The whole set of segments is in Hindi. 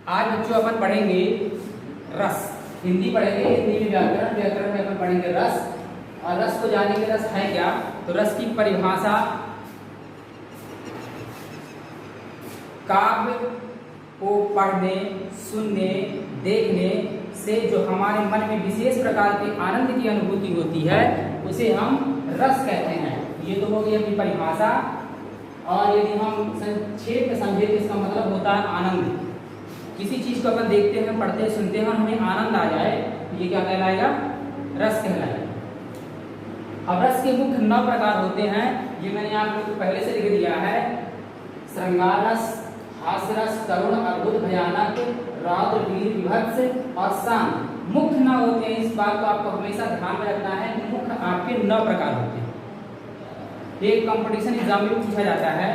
आज बच्चों अपन पढ़ेंगे रस। हिंदी पढ़ेंगे, हिंदी में व्याकरण, व्याकरण में अपन पढ़ेंगे रस। और रस को जानेंगे, रस है क्या। तो रस की परिभाषा काव्य को पढ़ने, सुनने, देखने से जो हमारे मन में विशेष प्रकार के आनंद की अनुभूति होती है उसे हम रस कहते हैं। ये तो हो गई अपनी परिभाषा। और यदि हम संक्षेप में समझे तो इसका मतलब होता है आनंद। किसी चीज को अपन देखते हैं, पढ़ते हैं, सुनते हैं और हमें आनंद आ जाए तो ये क्या कहलाएगा? रस कहलाएगा। अब रस के मुख्य 9 प्रकार होते हैं। ये मैंने आप लोग को पहले से लिख दिया है। श्रृंगार रस, हास्य रस, करुण, अद्भुत, भयानक, रौद्र, वीर, विभत्स और शांत। मुख्य 9 होते हैं। इस बात को आपको हमेशा ध्यान में रखना है। मुख्य आपके 9 प्रकार होते हैं। एक कंपटीशन एग्जाम में पूछा जाता है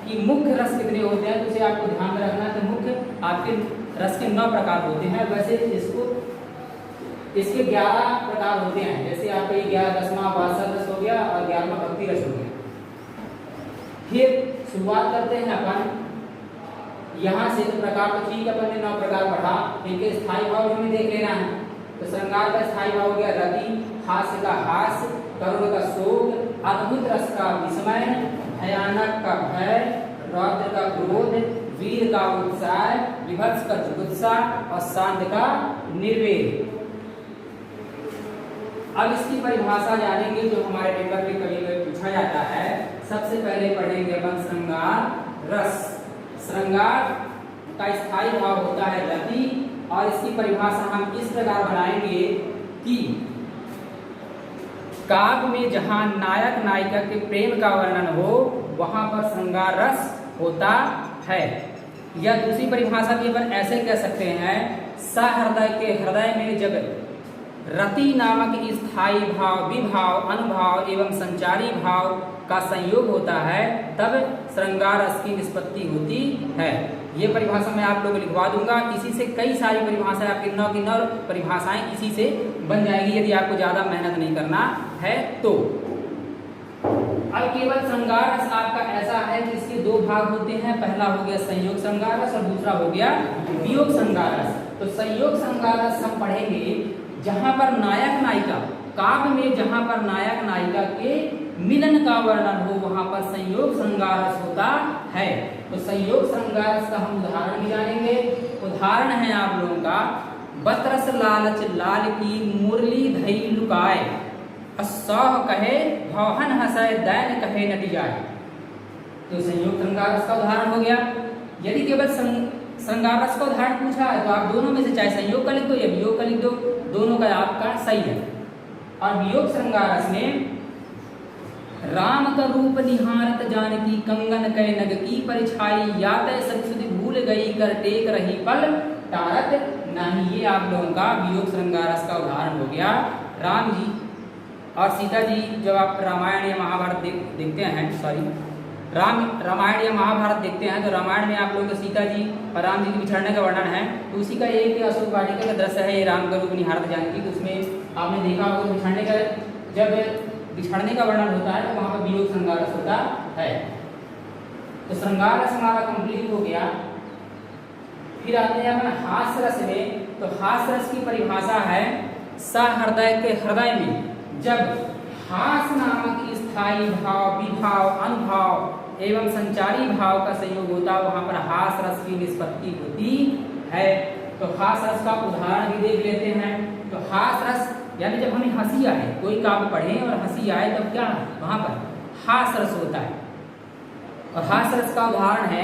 कि मुख्य रस कितने होते हैं, तो इसे आपको ध्यान में रखना है। तो मुख्य आपके रस के 9 प्रकार होते हैं। वैसे इसके 11 प्रकार होते हैं। जैसे आपका ये 11वां वात्सल रस हो गया और 11वां भक्ति रस हो गया। फिर शुरुआत करते हैं अपन यहाँ से। तो प्रकार तो ठीक है, अपन ने 9 प्रकार पढ़ा। इनके स्थायी भाव हमें देख लेना है। तो श्रृंगार का स्थायी भाव हो गया रति, हास्य का हास्य, करुण का शोक, अद्भुत रस का विस्मय, भयानक का भय, रौद्र का क्रोध, वीर का उत्साह, विभत्स का जुगुप्सा और शांत का निर्वेद। अब इसकी परिभाषा जानेंगे जो हमारे पेपर में कभी पूछा जाता है। सबसे पहले पढ़ेंगे अपन श्रृंगार रस। श्रृंगार का स्थायी भाव होता है रति और इसकी परिभाषा हम इस प्रकार बनाएंगे कि काव्य में जहां नायक नायिका के प्रेम का वर्णन हो वहां पर श्रृंगार रस होता है। या दूसरी परिभाषा भी अपन ऐसे कह सकते हैं, सहृदय के हृदय में जब रति नामक स्थायी भाव, विभाव, अनुभाव एवं संचारी भाव का संयोग होता है तब श्रृंगार रस की निष्पत्ति होती है। ये परिभाषा मैं आप लोगों को लिखवा दूंगा। इसी से कई सारी परिभाषाएं आपकी 9 की 9 परिभाषाएं इसी से बन जाएगी यदि आपको ज्यादा मेहनत नहीं करना है तो। अब केवल श्रृंगार रस आपका ऐसा है कि इसके 2 भाग होते हैं। पहला हो गया संयोग श्रृंगार रस और दूसरा हो गया वियोग श्रृंगार रस। तो संयोग श्रृंगार रस हम पढ़ेंगे जहां पर नायक नायिका, काव्य में जहां पर नायक नायिका के मिलन का वर्णन हो वहां पर संयोग श्रृंगार रस होता है। तो संयोग श्रृंगार रस का हम उदाहरण भी जानेंगे। उदाहरण है आप लोगों का, बतरस लालच लाल की मुरली धई लुकाए, असह कहे भौहन हंसय दैन कहे नटी जाए। तो संयोग श्रृंगार रस का उदाहरण हो गया। यदि केवल श्रृंगार रस का उदाहरण पूछा है तो आप दोनों में से चाहे संयोग का लिख दो या वियोग का लिख दो, दोनों का आपका सही है। और वियोग श्रृंगार रस में राम का रूप निहारत जानकी, कंगन कै नग की परिछाई, यातय सखसुधि भूल गई कर टेक रही पल टारत नहीं। ये आप लोगों का वियोग श्रृंगार रस का उदाहरण हो गया। राम जी और सीता जी जब आप रामायण या महाभारत देखते हैं, रामायण या महाभारत देखते हैं तो रामायण में आप लोगों को सीता जी और राम जी के बिछड़ने का वर्णन है। तो उसी का एक अशोक वाटिका का दृश्य है, ये राम का रूप निहारत जानकी। तो उसमें आपने देखा होगा बिछड़ने का, जब बिछड़ने का वर्णन होता है तो वहां पर वियोग श्रृंगार रस होता है। तो श्रृंगार रस हमारा कंप्लीट हो गया। फिर आते हैं अपन हास्य रस में। तो हास्य रस की परिभाषा है, सहृदय के हृदय में जब हास्य नामक स्थायी भाव, विभाव, अनुभाव एवं संचारी भाव का संयोग होता वहां पर हास्य रस की निष्पत्ति होती है। तो हास्य रस का उदाहरण भी देख लेते हैं। तो हास्य रस यानी जब हमें हंसी आए, कोई काव्य पढ़े और हंसी आए तब क्या वहां पर हास्य रस होता है। और हास्य रस का उदाहरण है,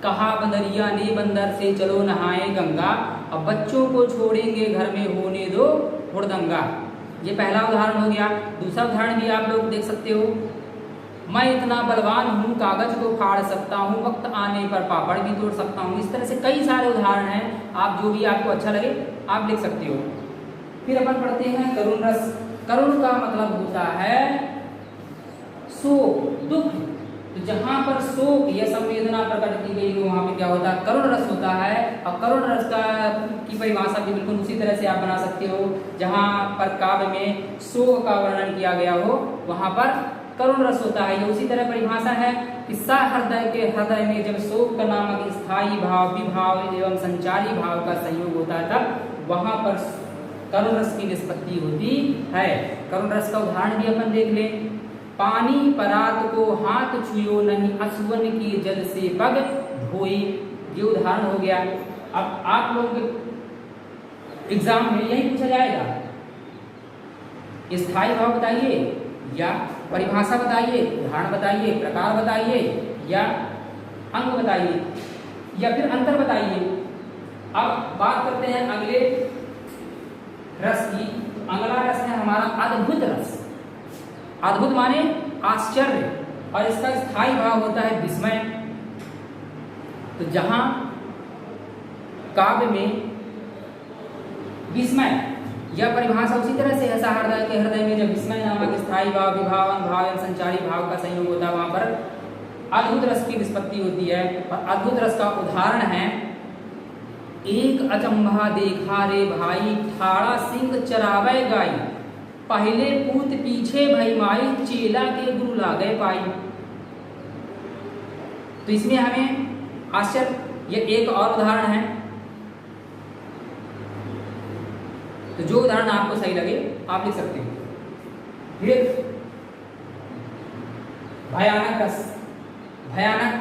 कहा बंदरिया ने बंदर से चलो नहाए गंगा, अब बच्चों को छोड़ेंगे घर में होने दो हुड़दंगा। ये पहला उदाहरण हो गया। दूसरा उदाहरण भी आप लोग देख सकते हो, मैं इतना बलवान हूँ कागज को फाड़ सकता हूँ, वक्त आने पर पापड़ भी तोड़ सकता हूँ। इस तरह से कई सारे उदाहरण हैं, आप जो भी आपको अच्छा लगे आप लिख सकते हो। फिर अपन पढ़ते हैं करुण रस। करुण का मतलब होता है शोक, दुख। तो जहां पर शोक या संवेदना प्रकट की गई हो वहां पे क्या होता है? करुण रस होता है। और करुण रस की परिभाषा भी बिल्कुल उसी तरह से आप बना सकते हो। जहां पर काव्य में शोक का वर्णन किया गया हो वहां पर करुण रस होता है। ये उसी तरह परिभाषा है कि सहृदय के हृदय में जब शोक का नामक स्थायी भाव, विभाव एवं संचारी भाव का संयोग होता है तब वहां पर करुण रस की निष्पत्ति होती है। करुण रस का उदाहरण भी अपन देख लें। पानी परात को हाथ छुयो नहीं, असुवन की जल से पग धोई। ये उदाहरण हो गया। अब आप लोग एग्जाम में यही पूछा जाएगा, स्थायी भाव बताइए या परिभाषा बताइए, उदाहरण बताइए, प्रकार बताइए या अंग बताइए या फिर अंतर बताइए। अब बात करते हैं अगले रस की। अगला रस है हमारा अद्भुत रस। अद्भुत माने आश्चर्य, और इसका स्थायी भाव होता है विस्मय। तो जहां काव्य में विस्मय यह परिभाषा उसी तरह से है, सहृदय के हृदय में जब विस्मय नामक स्थायी भाव, विभाव, अनुभाव एवं संचारी भाव का संयोग होता है वहां पर अद्भुत रस की निष्पत्ति होती है। और अद्भुत रस का उदाहरण है, एक अचंभा देखा रे भाई, ठाड़ा सिंह चरावे गाई, पहले पूत पीछे भई माई, चेला के गुरु लागे पाई। तो इसमें हमें आश्चर्य, ये एक और उदाहरण है। तो जो उदाहरण आपको सही लगे आप लिख सकते हैं। फिर भयानक रस, भयानक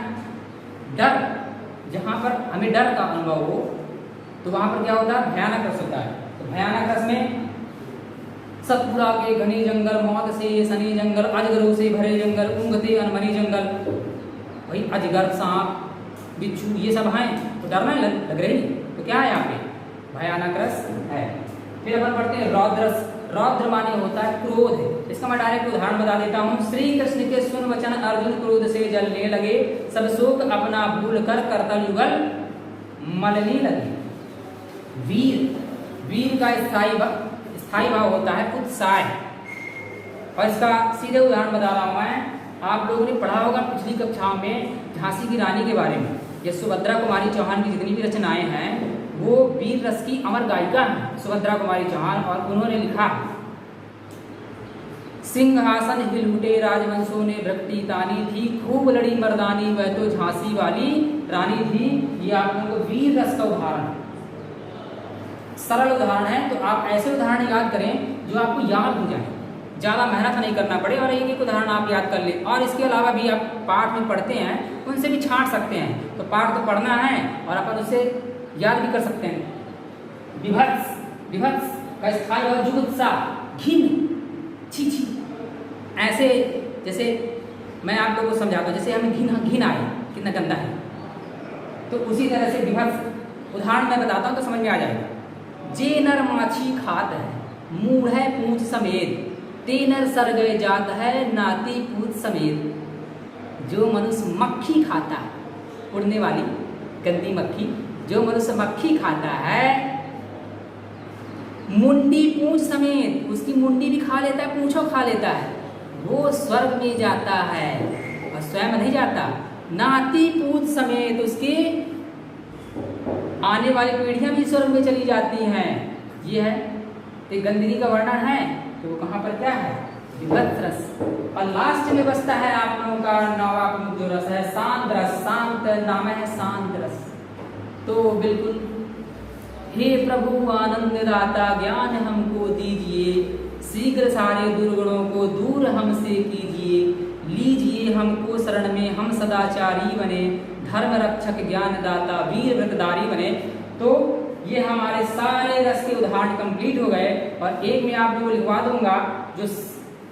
डर, जहां पर हमें डर का अनुभव हो तो वहां पर क्या होता है, भयानक रस होता है। तो भयानक रस में सतपुरा के घने जंगल, मौत से ये सनी जंगल, अजगरों से भरे जंगल, ऊँघते अनमनी जंगल। भाई अजगर, सांप, बिच्छू ये सब हैं तो डरना लग रही। तो क्या है यहाँ पे, भयानक रस है। फिर अपन पढ़ते हैं रौद्र रस। रौद्र माने होता है क्रोध। इसका मैं डायरेक्ट उदाहरण बता देता हूँ। श्री कृष्ण के सुन वचन अर्जुन क्रोध से जलने लगे, सब शोक अपना भूल कर करतल युगल मलने लगे। वीर, वीर का स्थायी भाव होता है उत्साह। और इसका सीधे उदाहरण बता रहा हूं मैं। आप लोगों ने पढ़ा होगा पिछली कक्षाओं में झांसी की रानी के बारे में। ये सुभद्रा कुमारी चौहान की जितनी भी रचनाएं हैं वो वीर रस की अमर गायिका है सुभद्रा कुमारी चौहान। और उन्होंने लिखा, सिंहासन हिल उठे राजवंशों ने भक्ति तानी थी, खूब लड़ी मर्दानी वह तो झांसी वाली रानी थी। ये आप लोगों को वीर रस का उदाहरण है, सरल उदाहरण है। तो आप ऐसे उदाहरण याद करें जो आपको याद हो जाए, ज़्यादा मेहनत नहीं करना पड़े और एक एक उदाहरण आप याद कर लें। और इसके अलावा भी आप पाठ में पढ़ते हैं उनसे भी छांट सकते हैं। तो पाठ तो पढ़ना है और अपन उससे याद भी कर सकते हैं। विभत्स, विभत्स का स्थायी भाव जुगुप्सा, घिन, छी छी। ऐसे जैसे मैं आप लोगों को समझाता हूँ, जैसे हमें घिन आए कितना गंदा है, तो उसी तरह से विभत्स उदाहरण मैं बताता हूँ तो समझ में आ जाएगा। जे नर माछी खात है, मूढ़ है पूंछ समेत, ते नर सर गए जात है, नाती पूत समेत। जो मनुष्य मक्खी खाता है, उड़ने वाली गंदी मक्खी, जो मनुष्य मक्खी खाता है मुंडी पूंछ समेत, उसकी मुंडी भी खा लेता है, पूंछों खा लेता है, वो स्वर्ग में जाता है और स्वयं नहीं जाता। नाती पूत समेत, उसकी आने वाली पीढ़ियां भी स्वर्ग में चली जाती हैं। ये है तो गंदगी का वर्णन है। तो वो कहाँ पर क्या है, विभत्स रस। और लास्ट में बचता है आप लोगों का नौवां प्रमुख जो रस है शांत रस। शांत नाम है शांत रस। तो बिल्कुल, हे प्रभु आनंद दाता ज्ञान हमको दीजिए, शीघ्र सारे दुर्गुणों को दूर हमसे कीजिए, लीजिए हमको शरण में हम सदाचारी बने, धर्म रक्षक ज्ञान दाता वीर व्रतधारी बने। तो ये हमारे सारे रस के उदाहरण कंप्लीट हो गए। और एक मैं आप लोगों को लिखवा दूंगा जो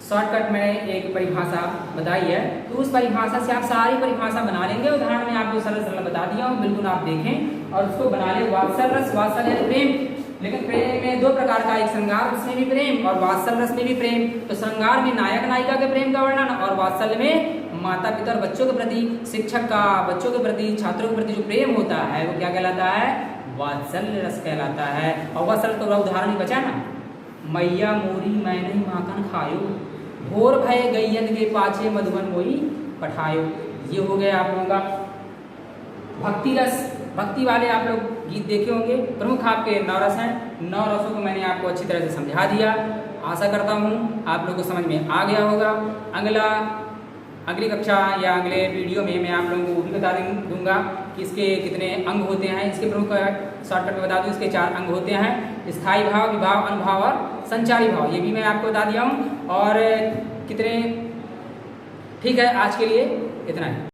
शॉर्टकट में एक परिभाषा बताई है, तो उस परिभाषा से आप सारी परिभाषा बना लेंगे। उदाहरण में आपको सरल सरल बता दिया हूँ, बिल्कुल आप देखें और उसको बना ले। वात्सल रस, वात्सल यानी प्रेम, लेकिन प्रेम में दो प्रकार का, एक श्रृंगार रस में भी प्रेम और वात्सल रस में भी प्रेम। तो श्रृंगार में नायक नायिका के प्रेम का वर्णन और वात्सल्य में माता पिता और बच्चों के प्रति, शिक्षक का बच्चों के प्रति, छात्रों के प्रति जो प्रेम होता है वो क्या कहलाता है, वात्सल्य रस कहलाता है। और वात्सल्य तो उदाहरण ही बचा ना, मैया मोरी मैं नहीं माखन खायो, भोर भय गैयन के पाछे मधुबन मोई पठायो। ये हो गया आप लोगों का भक्ति रस। भक्ति वाले आप लोग गीत देखे होंगे। प्रमुख आपके 9 रस हैं। 9 रसों को मैंने आपको अच्छी तरह से समझा दिया। आशा करता हूँ आप लोगों को समझ में आ गया होगा। अगली कक्षा या अगले वीडियो में मैं आप लोगों को वो भी बता दूंगा कि इसके कितने अंग होते हैं। इसके प्रमुख शॉर्टकट में बता दूं, इसके 4 अंग होते हैं: स्थायी भाव, विभाव, अनुभाव और संचारी भाव। ये भी मैं आपको बता दिया हूँ। और कितने, ठीक है, आज के लिए इतना ही।